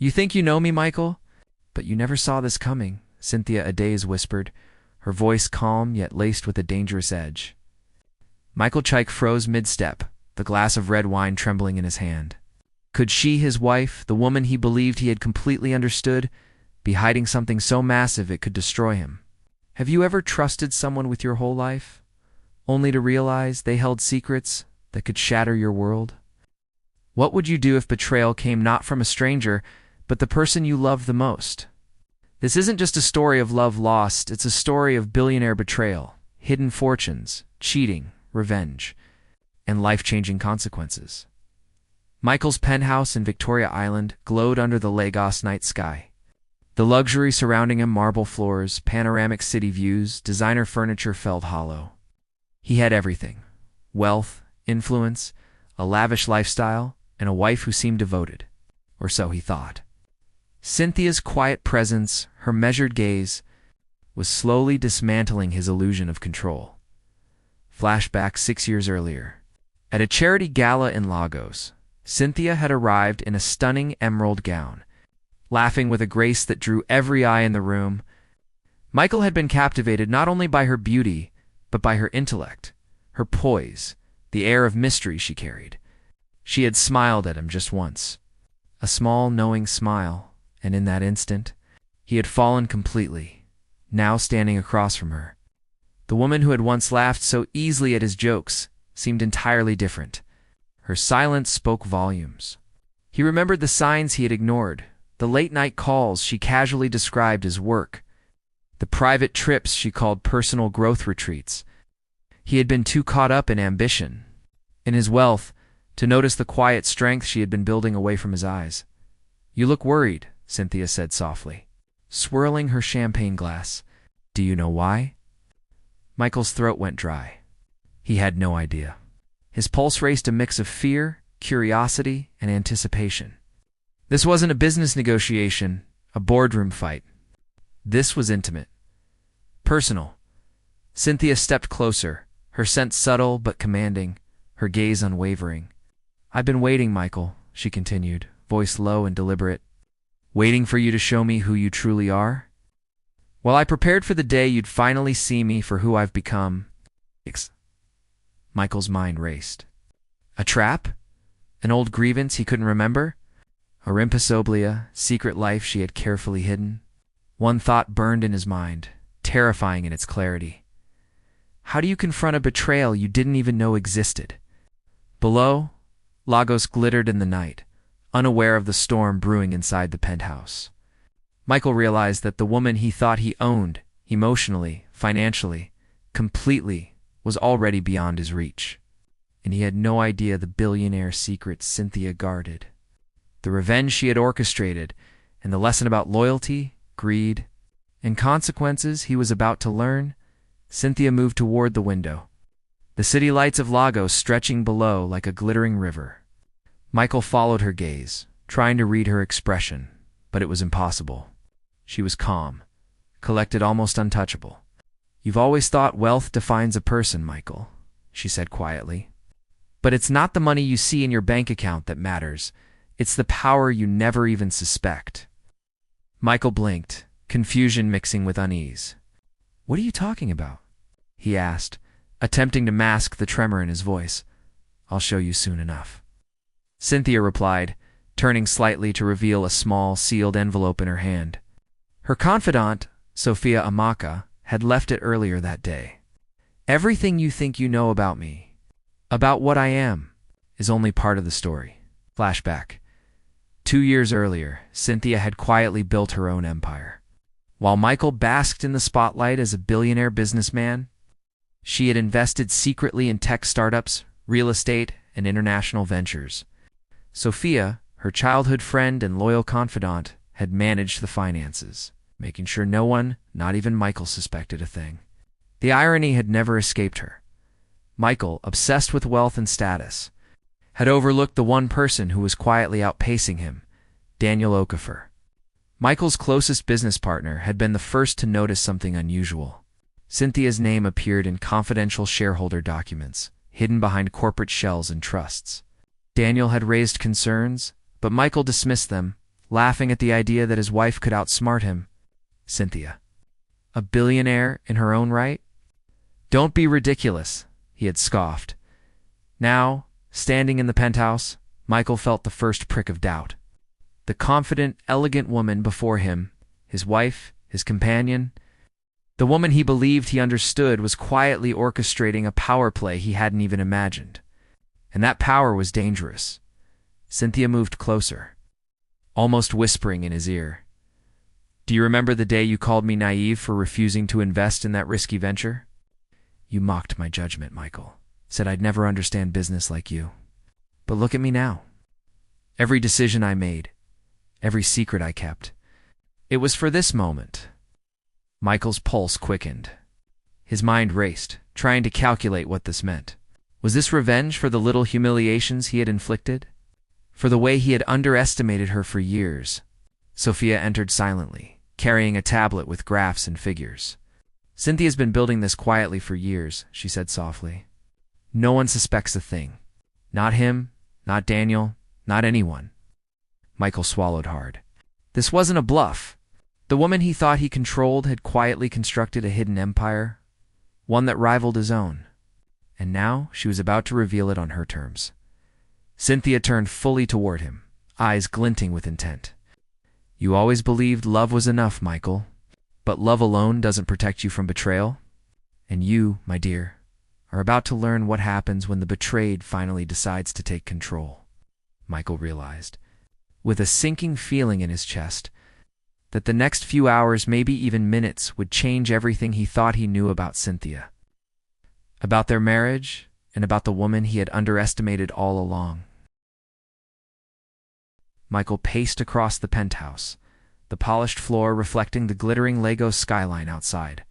You think you know me, Michael? But you never saw this coming, Cynthia Adaeze whispered, her voice calm yet laced with a dangerous edge. Michael Chike froze mid-step, the glass of red wine trembling in his hand. Could she, his wife, the woman he believed he had completely understood, be hiding something so massive it could destroy him? Have you ever trusted someone with your whole life, only to realize they held secrets that could shatter your world? What would you do if betrayal came not from a stranger, but the person you loved the most? This isn't just a story of love lost, it's a story of billionaire betrayal, hidden fortunes, cheating, revenge, and life-changing consequences. Michael's penthouse in Victoria Island glowed under the Lagos night sky. The luxury surrounding him, marble floors, panoramic city views, designer furniture, felt hollow. He had everything: wealth, influence, a lavish lifestyle, and a wife who seemed devoted. Or so he thought. Cynthia's quiet presence, her measured gaze, was slowly dismantling his illusion of control. Flashback 6 years earlier. At a charity gala in Lagos, Cynthia had arrived in a stunning emerald gown, laughing with a grace that drew every eye in the room. Michael had been captivated not only by her beauty, but by her intellect, her poise, the air of mystery she carried. She had smiled at him just once, a small, knowing smile, and in that instant, he had fallen completely, now standing across from her. The woman who had once laughed so easily at his jokes seemed entirely different. Her silence spoke volumes. He remembered the signs he had ignored, the late-night calls she casually described as work, the private trips she called personal growth retreats. He had been too caught up in ambition, in his wealth, to notice the quiet strength she had been building away from his eyes. "You look worried," Cynthia said softly, swirling her champagne glass. "Do you know why?" Michael's throat went dry. He had no idea. His pulse raced a mix of fear, curiosity, and anticipation. This wasn't a business negotiation, a boardroom fight. This was intimate, personal. Cynthia stepped closer, her scent subtle but commanding, her gaze unwavering. "I've been waiting, Michael," she continued, voice low and deliberate. "Waiting for you to show me who you truly are. While I prepared for the day you'd finally see me for who I've become." Michael's mind raced. A trap? An old grievance he couldn't remember? A rimposoblia, secret life she had carefully hidden? One thought burned in his mind, terrifying in its clarity. How do you confront a betrayal you didn't even know existed? Below, Lagos glittered in the night, unaware of the storm brewing inside the penthouse. Michael realized that the woman he thought he owned, emotionally, financially, completely, was already beyond his reach. And he had no idea the billionaire secret Cynthia guarded, the revenge she had orchestrated, and the lesson about loyalty, greed, and consequences he was about to learn. Cynthia moved toward the window, the city lights of Lagos stretching below like a glittering river. Michael followed her gaze, trying to read her expression, but it was impossible. She was calm, collected, almost untouchable. "You've always thought wealth defines a person, Michael," she said quietly. "But it's not the money you see in your bank account that matters. It's the power you never even suspect." Michael blinked, confusion mixing with unease. "What are you talking about?" he asked, attempting to mask the tremor in his voice. "I'll show you soon enough," Cynthia replied, turning slightly to reveal a small, sealed envelope in her hand. Her confidant, Sophia Amaka, had left it earlier that day. "Everything you think you know about me, about what I am, is only part of the story." Flashback. 2 years earlier, Cynthia had quietly built her own empire. While Michael basked in the spotlight as a billionaire businessman, she had invested secretly in tech startups, real estate, and international ventures. Sophia, her childhood friend and loyal confidant, had managed the finances, making sure no one, not even Michael, suspected a thing. The irony had never escaped her. Michael, obsessed with wealth and status, had overlooked the one person who was quietly outpacing him, Daniel Okafor. Michael's closest business partner had been the first to notice something unusual. Cynthia's name appeared in confidential shareholder documents, hidden behind corporate shells and trusts. Daniel had raised concerns, but Michael dismissed them, laughing at the idea that his wife could outsmart him. Cynthia, a billionaire in her own right? Don't be ridiculous, he had scoffed. Now, standing in the penthouse, Michael felt the first prick of doubt. The confident, elegant woman before him, his wife, his companion, the woman he believed he understood, was quietly orchestrating a power play he hadn't even imagined. And that power was dangerous. Cynthia moved closer, almost whispering in his ear. Do you remember the day you called me naive for refusing to invest in that risky venture? You mocked my judgment, Michael. Said I'd never understand business like you. But look at me now. Every decision I made, every secret I kept, it was for this moment. Michael's pulse quickened. His mind raced, trying to calculate what this meant. Was this revenge for the little humiliations he had inflicted? For the way he had underestimated her for years? Sophia entered silently, carrying a tablet with graphs and figures. Cynthia's been building this quietly for years, she said softly. No one suspects a thing. Not him, not Daniel, not anyone. Michael swallowed hard. This wasn't a bluff. The woman he thought he controlled had quietly constructed a hidden empire, one that rivaled his own. And now she was about to reveal it on her terms. Cynthia turned fully toward him, eyes glinting with intent. You always believed love was enough, Michael. But love alone doesn't protect you from betrayal. And you, my dear, are about to learn what happens when the betrayed finally decides to take control. Michael realized, with a sinking feeling in his chest, that the next few hours, maybe even minutes, would change everything he thought he knew about Cynthia. About their marriage, and about the woman he had underestimated all along. Michael paced across the penthouse, the polished floor reflecting the glittering Lego skyline outside.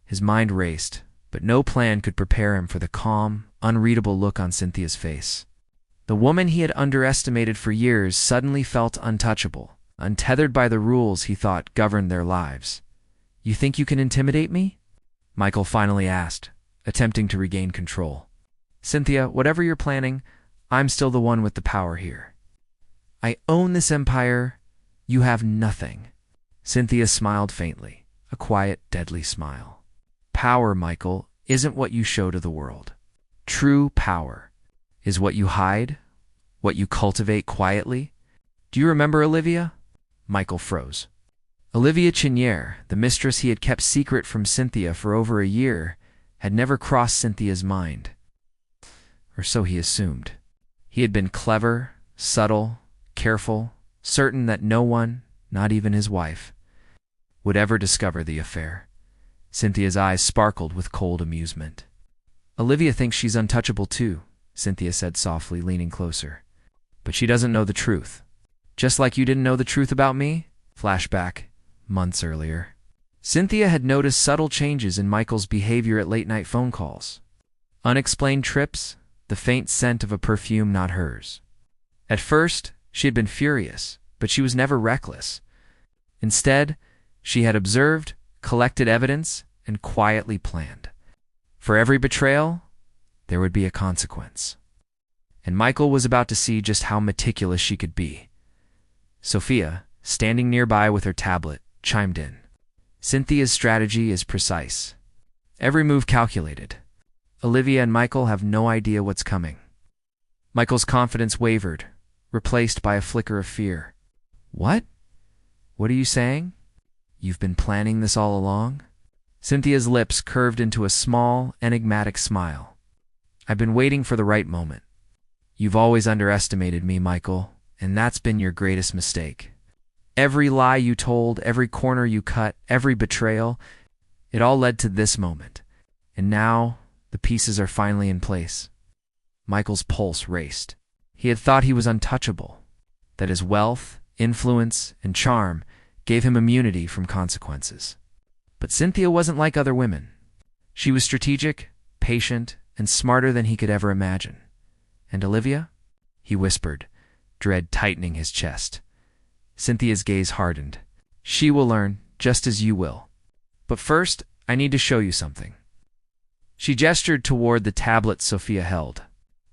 His mind raced, but no plan could prepare him for the calm, unreadable look on Cynthia's face. The woman he had underestimated for years suddenly felt untouchable, untethered by the rules he thought governed their lives. You think you can intimidate me? Michael finally asked, attempting to regain control. Cynthia, whatever you're planning, I'm still the one with the power here. I own this empire. You have nothing. Cynthia smiled faintly, a quiet, deadly smile. Power, Michael, isn't what you show to the world. True power is what you hide, what you cultivate quietly. Do you remember Olivia? Michael froze. Olivia Chenier, the mistress he had kept secret from Cynthia for over a year, had never crossed Cynthia's mind. Or so he assumed. He had been clever, subtle, careful, certain that no one, not even his wife, would ever discover the affair. Cynthia's eyes sparkled with cold amusement. Olivia thinks she's untouchable too, Cynthia said softly, leaning closer. But she doesn't know the truth. Just like you didn't know the truth about me? Flashback, months earlier. Cynthia had noticed subtle changes in Michael's behavior at late-night phone calls. Unexplained trips, the faint scent of a perfume not hers. At first, she had been furious, but she was never reckless. Instead, she had observed, collected evidence, and quietly planned. For every betrayal, there would be a consequence. And Michael was about to see just how meticulous she could be. Sophia, standing nearby with her tablet, chimed in. Cynthia's strategy is precise. Every move calculated. Olivia and Michael have no idea what's coming. Michael's confidence wavered, replaced by a flicker of fear. What? What are you saying? You've been planning this all along? Cynthia's lips curved into a small, enigmatic smile. I've been waiting for the right moment. You've always underestimated me, Michael, and that's been your greatest mistake. Every lie you told, every corner you cut, every betrayal, it all led to this moment. And now, the pieces are finally in place. Michael's pulse raced. He had thought he was untouchable, that his wealth, influence, and charm gave him immunity from consequences. But Cynthia wasn't like other women. She was strategic, patient, and smarter than he could ever imagine. And Olivia? He whispered, dread tightening his chest. Cynthia's gaze hardened. She will learn, just as you will. But first, I need to show you something. She gestured toward the tablet Sophia held.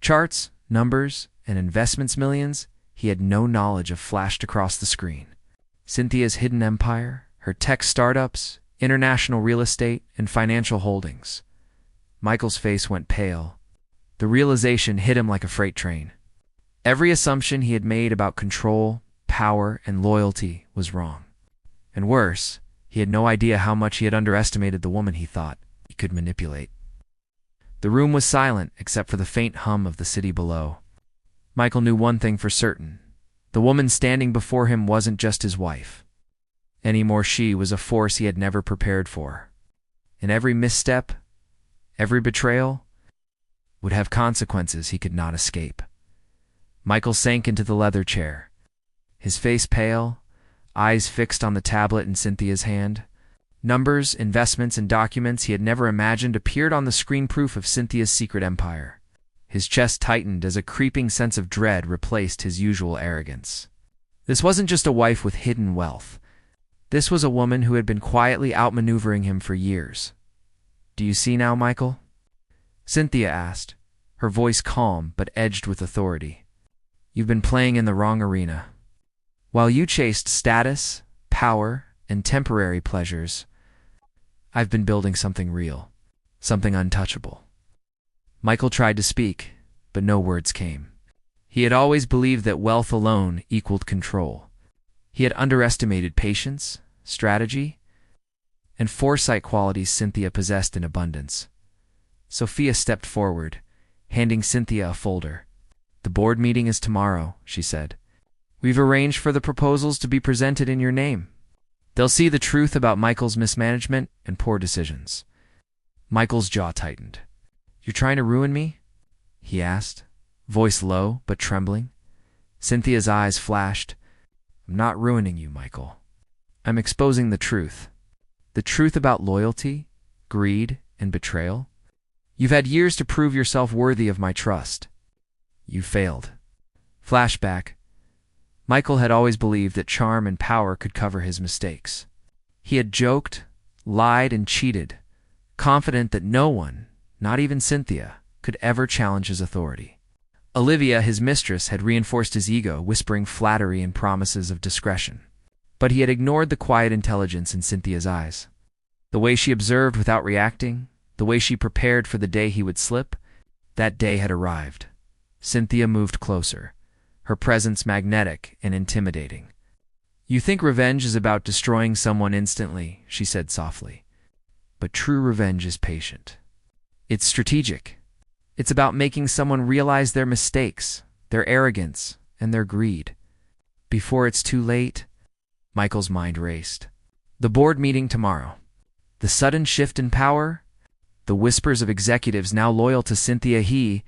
Charts, numbers, and investments millions, he had no knowledge of flashed across the screen. Cynthia's hidden empire, her tech startups, international real estate, and financial holdings. Michael's face went pale. The realization hit him like a freight train. Every assumption he had made about control, power, and loyalty was wrong. And worse, he had no idea how much he had underestimated the woman he thought he could manipulate. The room was silent except for the faint hum of the city below. Michael knew one thing for certain. The woman standing before him wasn't just his wife. Anymore, she was a force he had never prepared for. And every misstep, every betrayal, would have consequences he could not escape. Michael sank into the leather chair, his face pale, eyes fixed on the tablet in Cynthia's hand. Numbers, investments, and documents he had never imagined appeared on the screen, proof of Cynthia's secret empire. His chest tightened as a creeping sense of dread replaced his usual arrogance. This wasn't just a wife with hidden wealth. This was a woman who had been quietly outmaneuvering him for years. "Do you see now, Michael?" Cynthia asked, her voice calm but edged with authority. "You've been playing in the wrong arena. While you chased status, power, and temporary pleasures, I've been building something real, something untouchable." Michael tried to speak, but no words came. He had always believed that wealth alone equaled control. He had underestimated patience, strategy, and foresight, qualities Cynthia possessed in abundance. Sophia stepped forward, handing Cynthia a folder. "The board meeting is tomorrow," she said. "We've arranged for the proposals to be presented in your name. They'll see the truth about Michael's mismanagement and poor decisions." Michael's jaw tightened. "You're trying to ruin me?" he asked, voice low but trembling. Cynthia's eyes flashed. "I'm not ruining you, Michael. I'm exposing the truth. The truth about loyalty, greed, and betrayal. You've had years to prove yourself worthy of my trust. You failed." Flashback. Michael had always believed that charm and power could cover his mistakes. He had joked, lied, and cheated, confident that no one, not even Cynthia, could ever challenge his authority. Olivia, his mistress, had reinforced his ego, whispering flattery and promises of discretion. But he had ignored the quiet intelligence in Cynthia's eyes. The way she observed without reacting, the way she prepared for the day he would slip, that day had arrived. Cynthia moved closer, her presence magnetic and intimidating. "You think revenge is about destroying someone instantly," she said softly. "But true revenge is patient. It's strategic. It's about making someone realize their mistakes, their arrogance, and their greed. Before it's too late." Michael's mind raced. The board meeting tomorrow. The sudden shift in power, the whispers of executives now loyal to Cynthia. He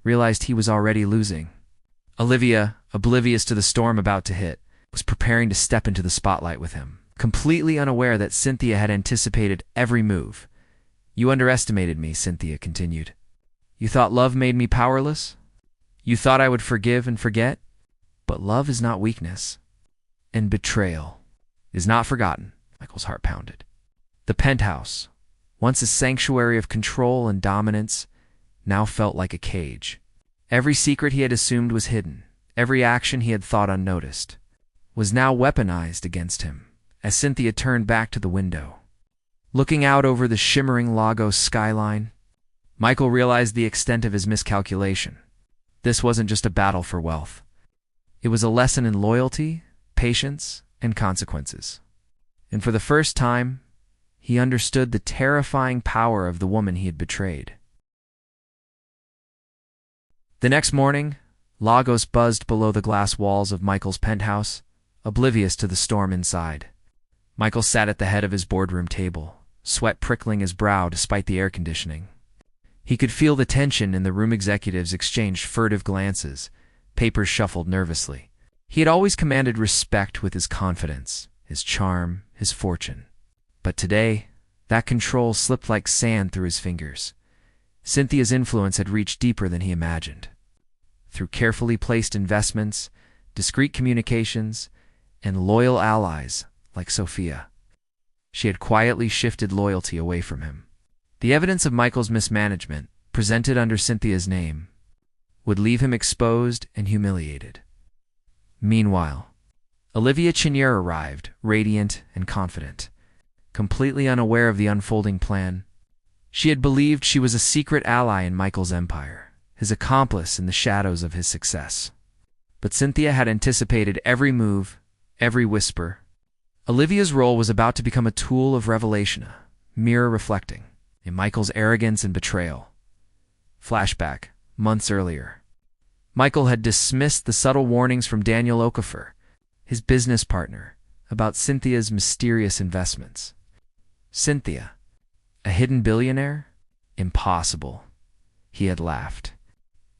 realized he was already losing. Olivia, oblivious to the storm about to hit, was preparing to step into the spotlight with him, completely unaware that Cynthia had anticipated every move. "You underestimated me," Cynthia continued. "You thought love made me powerless? You thought I would forgive and forget? But love is not weakness. And betrayal is not forgotten." Michael's heart pounded. The penthouse, once a sanctuary of control and dominance, now felt like a cage. Every secret he had assumed was hidden, every action he had thought unnoticed, was now weaponized against him. As Cynthia turned back to the window, looking out over the shimmering Lagos skyline, Michael realized the extent of his miscalculation. This wasn't just a battle for wealth. It was a lesson in loyalty, patience, and consequences. And for the first time, he understood the terrifying power of the woman he had betrayed. The next morning, Lagos buzzed below the glass walls of Michael's penthouse, oblivious to the storm inside. Michael sat at the head of his boardroom table, sweat prickling his brow despite the air conditioning. He could feel the tension in the room. Executives exchanged furtive glances, papers shuffled nervously. He had always commanded respect with his confidence, his charm, his fortune. But today, that control slipped like sand through his fingers. Cynthia's influence had reached deeper than he imagined. Through carefully placed investments, discreet communications, and loyal allies like Sophia, she had quietly shifted loyalty away from him. The evidence of Michael's mismanagement, presented under Cynthia's name, would leave him exposed and humiliated. Meanwhile, Olivia Chenier arrived, radiant and confident, completely unaware of the unfolding plan. She had believed she was a secret ally in Michael's empire, his accomplice in the shadows of his success. But Cynthia had anticipated every move, every whisper. Olivia's role was about to become a tool of revelation, a mirror reflecting in Michael's arrogance and betrayal. Flashback, months earlier. Michael had dismissed the subtle warnings from Daniel Okafor, his business partner, about Cynthia's mysterious investments. Cynthia, a hidden billionaire? Impossible. He had laughed.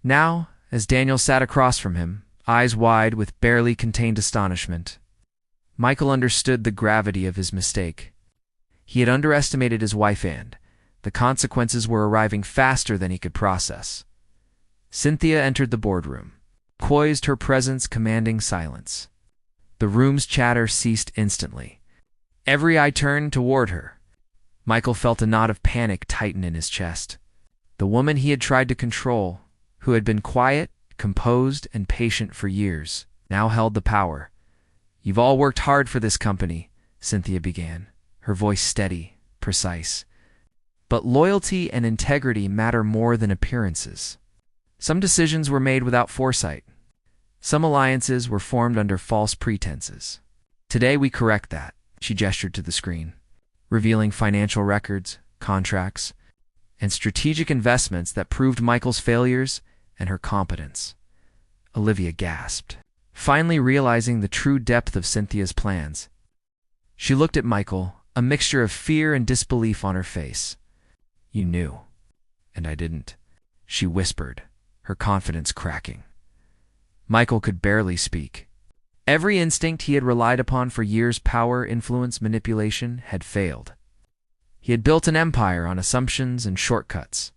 Now, as Daniel sat across from him, eyes wide with barely contained astonishment, Michael understood the gravity of his mistake. He had underestimated his wife and the consequences were arriving faster than he could process. Cynthia entered the boardroom, poised, her presence commanding silence. The room's chatter ceased instantly. Every eye turned toward her. Michael felt a knot of panic tighten in his chest. The woman he had tried to control, who had been quiet, composed, and patient for years, now held the power. "You've all worked hard for this company," Cynthia began, her voice steady, precise. "But loyalty and integrity matter more than appearances. Some decisions were made without foresight. Some alliances were formed under false pretenses. Today we correct that," she gestured to the screen, revealing financial records, contracts, and strategic investments that proved Michael's failures and her competence. Olivia gasped, finally realizing the true depth of Cynthia's plans. She looked at Michael, a mixture of fear and disbelief on her face. "You knew, and I didn't," she whispered, her confidence cracking. Michael could barely speak. Every instinct he had relied upon for years, power, influence, manipulation, had failed. He had built an empire on assumptions and shortcuts.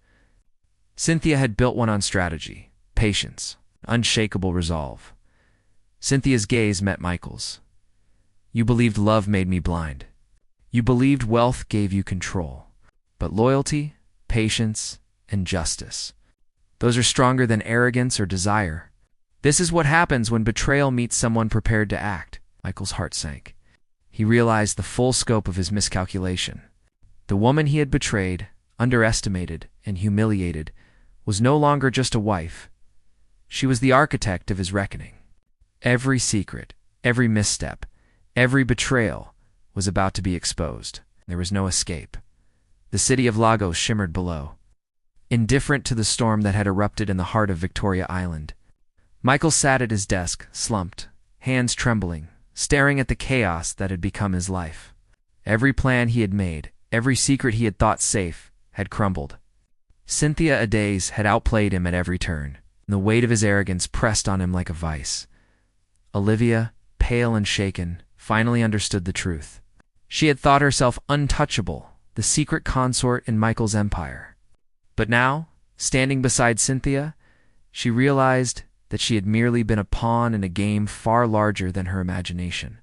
Cynthia had built one on strategy, patience, unshakable resolve. Cynthia's gaze met Michael's. "You believed love made me blind. You believed wealth gave you control. But loyalty, patience, and justice, those are stronger than arrogance or desire. This is what happens when betrayal meets someone prepared to act." Michael's heart sank. He realized the full scope of his miscalculation. The woman he had betrayed, underestimated, and humiliated was no longer just a wife. She was the architect of his reckoning. Every secret, every misstep, every betrayal was about to be exposed. There was no escape. The city of Lagos shimmered below, indifferent to the storm that had erupted in the heart of Victoria Island. Michael sat at his desk, slumped, hands trembling, staring at the chaos that had become his life. Every plan he had made, every secret he had thought safe, had crumbled. Cynthia Adaeze had outplayed him at every turn, and the weight of his arrogance pressed on him like a vice. Olivia, pale and shaken, finally understood the truth. She had thought herself untouchable, the secret consort in Michael's empire. But now, standing beside Cynthia, she realized that she had merely been a pawn in a game far larger than her imagination.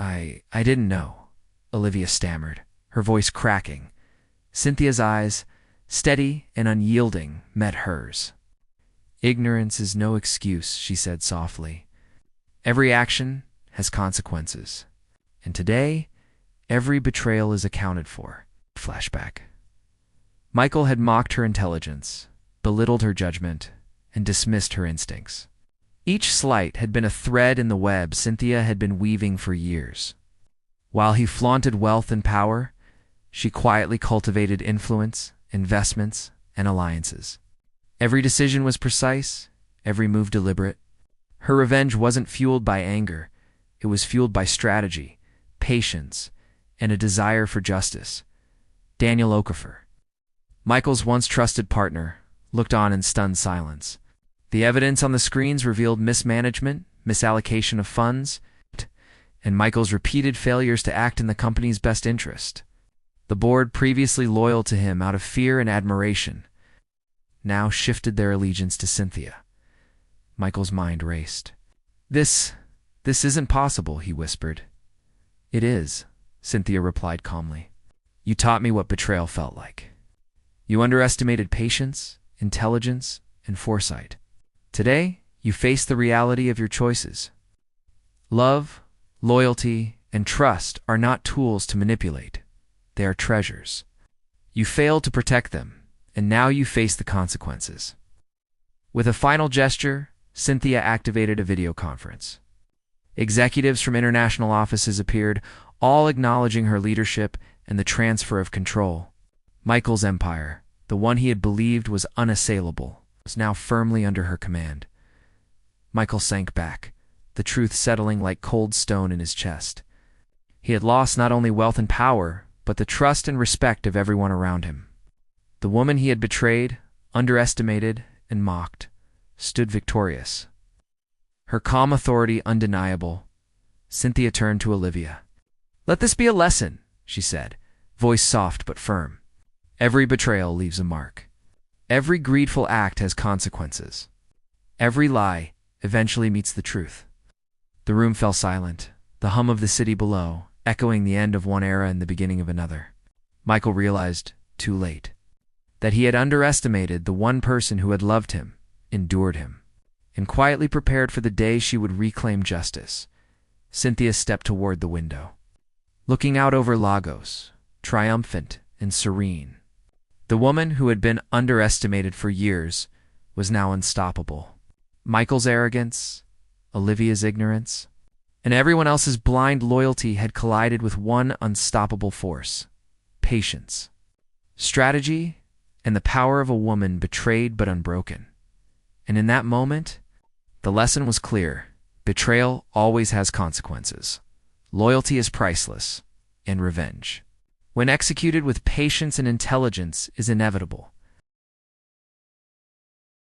I didn't know," Olivia stammered, her voice cracking. Cynthia's eyes, steady and unyielding, met hers. "Ignorance is no excuse," she said softly. "Every action has consequences. And today, every betrayal is accounted for." Flashback. Michael had mocked her intelligence, belittled her judgment, and dismissed her instincts. Each slight had been a thread in the web Cynthia had been weaving for years. While he flaunted wealth and power, she quietly cultivated influence, investments, and alliances. Every decision was precise, every move deliberate. Her revenge wasn't fueled by anger. It was fueled by strategy, patience, and a desire for justice. Daniel Okafor, Michael's once trusted partner, looked on in stunned silence. The evidence on the screens revealed mismanagement, misallocation of funds, and Michael's repeated failures to act in the company's best interest. The board, previously loyal to him out of fear and admiration, now shifted their allegiance to Cynthia. Michael's mind raced. This isn't possible," he whispered. "It is," Cynthia replied calmly. "You taught me what betrayal felt like. You underestimated patience, intelligence, and foresight. Today, you face the reality of your choices. Love, loyalty, and trust are not tools to manipulate. They are treasures. You failed to protect them, and now you face the consequences. With a final gesture, Cynthia activated a video conference. Executives from international offices appeared, all acknowledging her leadership and the transfer of control. Michael's empire, the one he had believed was unassailable, was now firmly under her command. Michael sank back, the truth settling like cold stone in his chest. He had lost not only wealth and power, but the trust and respect of everyone around him. The woman he had betrayed, underestimated, and mocked, stood victorious. Her calm authority undeniable, Cynthia turned to Olivia. "Let this be a lesson," she said, voice soft but firm. "Every betrayal leaves a mark. Every greedful act has consequences. Every lie eventually meets the truth." The room fell silent, the hum of the city below, echoing the end of one era and the beginning of another. Michael realized, too late, that he had underestimated the one person who had loved him, endured him, and quietly prepared for the day she would reclaim justice. Cynthia stepped toward the window, looking out over Lagos, triumphant and serene. The woman who had been underestimated for years was now unstoppable. Michael's arrogance, Olivia's ignorance, and everyone else's blind loyalty had collided with one unstoppable force: patience, strategy, and the power of a woman betrayed but unbroken. And in that moment, the lesson was clear. Betrayal always has consequences. Loyalty is priceless, and revenge, when executed with patience and intelligence, is inevitable.